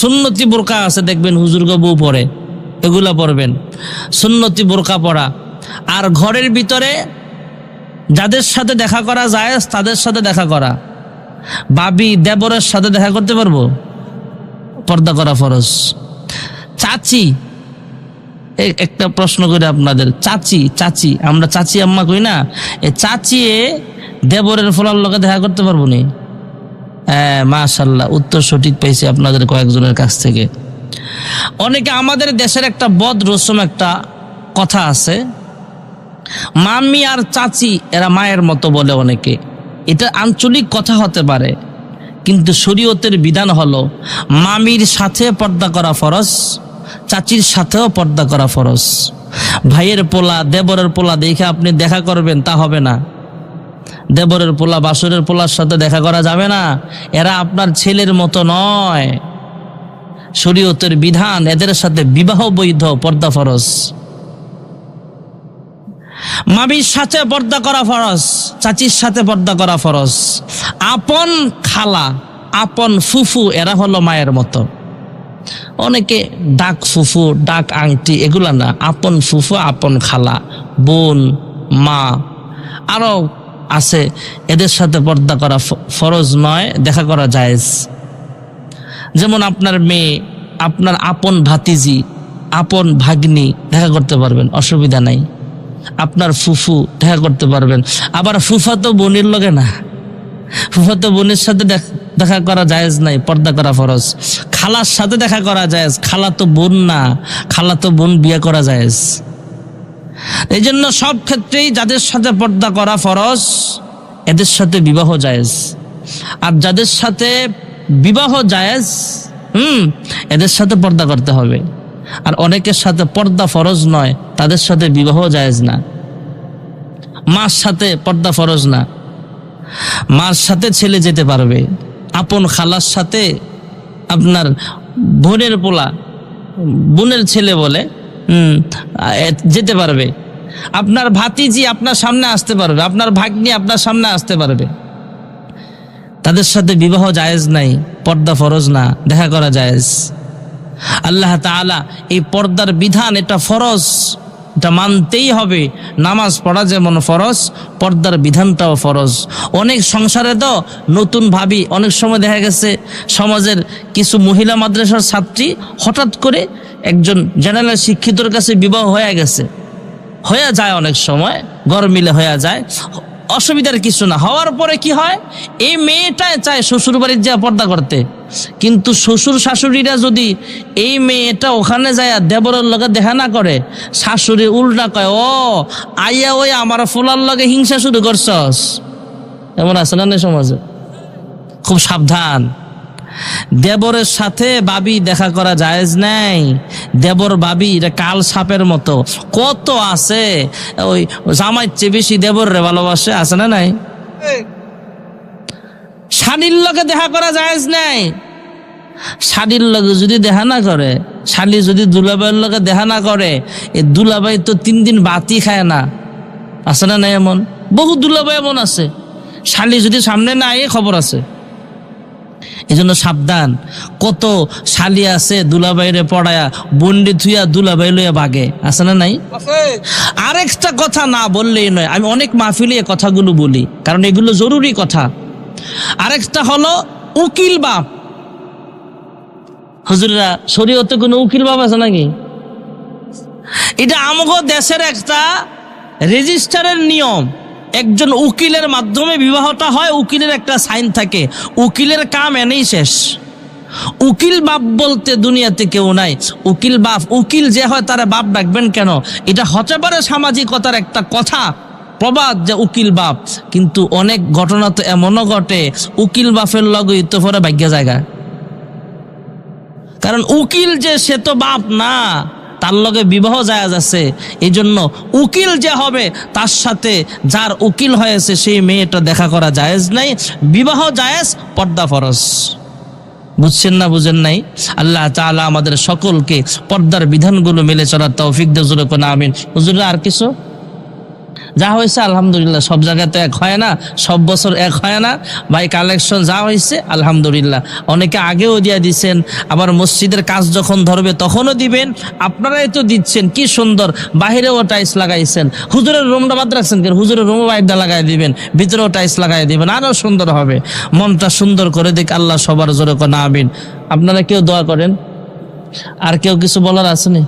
সুন্নতি বোরকা আছে, দেখবেন হুজুরগো বউ পরে, এগুলা পরবেন। সুন্নতি বোরকা পড়া। আর ঘরের ভিতরে যাদের সাথে দেখা করা যায় তাদের সাথে দেখা করা। ভাবি দেবরের সাথে দেখা করতে পারবো? পর্দা করা ফরজ। চাচি, একটা প্রশ্ন করে আপনাদের, চাচি আমরা চাচি আম্মা কই না, এই চাচি দেবরের ফলার লগে দেখা করতে পারবো নি? হ্যাঁ, মাশাআল্লাহ, উত্তর সঠিক পাইছি আপনাদের কয়েকজনের কাছ থেকে। অনেকে, আমাদের দেশের একটা বদ রসম একটা কথা আছে, মামি আর চাচি এরা মায়ের মতো বলে অনেকে। এটা আঞ্চলিক কথা হতে পারে, কিন্তু শরীয়তের বিধান হলো মামির সাথে পর্দা করা ফরজ, চাচির সাথেও পর্দা করা ফরজ। ভাইয়ের পোলা, দেবরের পোলা দেখে আপনি দেখা করবেন তা হবে না। দেবরের পোলা, বাসুরের পোলার সাথে দেখা করা যাবে না, এরা আপনার ছেলের মতো নয়। শরীয়তের বিধান, এদের সাথে বিবাহ বৈধ, পর্দা ফরজ। মামির সাথে পর্দা করা ফরজ, চাচির সাথে পর্দা করা ফরজ। আপন খালা, আপন ফুফু, এরা হলো মায়ের মতো। অনেকে ডাক ফুফু, ডাক আংটি, এগুলা না, আপন ফুফু, আপন খালা, বোন, মা, আরো আছে, এদের সাথে পর্দা করা ফরজ নয়, দেখা করা জায়েজ। যেমন আপনার মেয়ে, আপনার আপন ভাতিজি, আপন ভাগ্নি দেখা করতে পারবেন, অসুবিধা নাই। আপনার ফুফু দেখা করতে পারবেন। আবার ফুফাতো বোনের লগে না, ফুফাতো বোনের সাথে দেখা করা জায়েজ নাই, পর্দা করা ফরজ। খালার সাথে দেখা করা জায়েজ, খালা তো বোন না, খালা তো বোন বিয়ে করা জায়েজ। এই জন্য সব ক্ষেত্রেই যাদের সাথে পর্দা করা ফরজ, এদের সাথে বিবাহ জায়েজ। আর যাদের সাথে বিবাহ জায়েজ, এদের সাথে পর্দা করতে হবে। আর অনেকের সাথে পর্দা ফরজ নয়, তাদের সাথে বিবাহ জায়েজ না। মার সাথে পর্দা ফরজ না, মার সাথে ছেলে যেতে পারবে, আপন খালার সাথে আপনার বোনের পোলা, বোনের ছেলে বলে যেতে পারবে, আপনার ভাতিজি আপনার সামনে আসতে পারবে, আপনার ভাগ্নি আপনার সামনে আসতে পারবে। তাদের সাথে বিবাহ জায়েজ নাই, পর্দা ফরজ না, দেখা করা জায়েজ। আল্লাহ তাআলা এই পর্দার বিধান, এটা ফরজ, এটা মানতেই হবে। নামাজ পড়া যেমন ফরজ, পর্দার বিধানটাও ফরজ। অনেক সংসারে তো নতুন ভাবি, অনেক সময় দেখা গেছে সমাজের কিছু মহিলা মাদ্রাসার ছাত্রী হঠাৎ করে একজন জেনারেল শিক্ষিতর কাছে বিবাহ হয়ে গেছে, হয়ে যায়, অনেক সময় ঘর মিলে হয়ে যায়, অসুবিধার কিছু না। হওয়ার পরে কি হয়, এই মেয়েটাই চায় শ্বশুর বাড়ির যা পর্দা করতে, কিন্তু শ্বশুর শাশুড়িরা যদি এই মেয়েটা ওখানে যায় দেবরের লগে দেখা না করে, শাশুড়ি উল্টা কয়, ও আইয়া ওই আমার ফোলার লগে হিংসা শুরু করছস। এমন আছে না সমাজে? খুব সাবধান। দেবরের সাথে ভাবি দেখা করা জায়েজ নাই। দেবর ভাবি এটা কাল সাপের মতো, কত আছে, ওই জামাইর চেয়ে বেশি দেবর রে ভালোবাসে, আছে না নাই? শালির লগে দেখা করা জায়েজ নাই। শালির লগে যদি দেখা না করে, শালি যদি দুলাভাইয়ের লগে দেখা না করে, এই দুলাভাই তো 3 দিন বাতি খায় না, আছে না নাই? এমন বহু দুলাভাই এমন আছে, শালি যদি সামনে না আয় খবর আছে। এই জন্য সাবধান। কত শালি আছে দুলাভাইরে পড়ায়া বন্ডি থুইয়া দুলাভাই লইয়া বাগে, আছে না নাই? আরেকটা কথা না বললেই নয়, আমি অনেক মাহফিলে এই কথাগুলো বলি, কারণ এগুলো জরুরি কথা। আরেকটা হলো উকিল বাপ। হুজুররা শরীয়তে কোনো উকিল বাপ আছে নাকি? এটা আমগো দেশের একটা রেজিস্টারের নিয়ম। একজন উকিলের মাধ্যমে বিবাহটা হয়, উকিলের একটা সাইন থাকে, উকিলের কাম এনেই শেষ। উকিল বাপ বলতে দুনিয়াতে কেউ নাই। উকিল বাপ, উকিল যে হয় তারা বাপ ডাকবেন কেন? এটা হতে পারে সামাজিকতার একটা কথা, প্রবাদ যে উকিল বাপ, কিন্তু অনেক ঘটনা তো এমনও ঘটে উকিল বাপের লগে তো পরে ভাগ্য জায়গা। কারণ উকিল যে সে তো বাপ না, তার লগে বিবাহ জায়েজ আছে। এই জন্য উকিল যে হবে তার সাথে যার উকিল হয়েছে সেই মেয়েটা দেখা করা জায়েজ নাই, বিবাহ জায়েজ, পর্দা ফরজ। বুঝছেন না বুঝেন নাই? আল্লাহ তাআলা আমাদের সকলকে পর্দার বিধানগুলো মেনে চলার তৌফিক দেন, জোরে কোন আমিন। হুজুররা আর কিছু? যা হয়েছে আলহামদুলিল্লাহ, সব জায়গায় তো এক হয় না, সব বছর এক হয় না ভাই। কালেকশন যা হয়েছে আলহামদুলিল্লাহ, অনেকে আগেও দিয়ে দিচ্ছেন, আবার মসজিদের কাজ যখন ধরবে তখনও দিবেন। আপনারাই তো দিচ্ছেন, কি সুন্দর, বাহিরেও টাইলস লাগাইছেন। হুজুরের রুমটা বাদ রাখছেন কেন? হুজুরের রুমও বাইরটা লাগাই দিবেন, ভিতরেও টাইলস লাগাই দিবেন, আরো সুন্দর হবে। মনটা সুন্দর করে দেখ আল্লাহ সবার, জোরে কোন আমিন। আপনারা কেউ দোয়া করেন? আর কেউ কিছু বলার আছে না?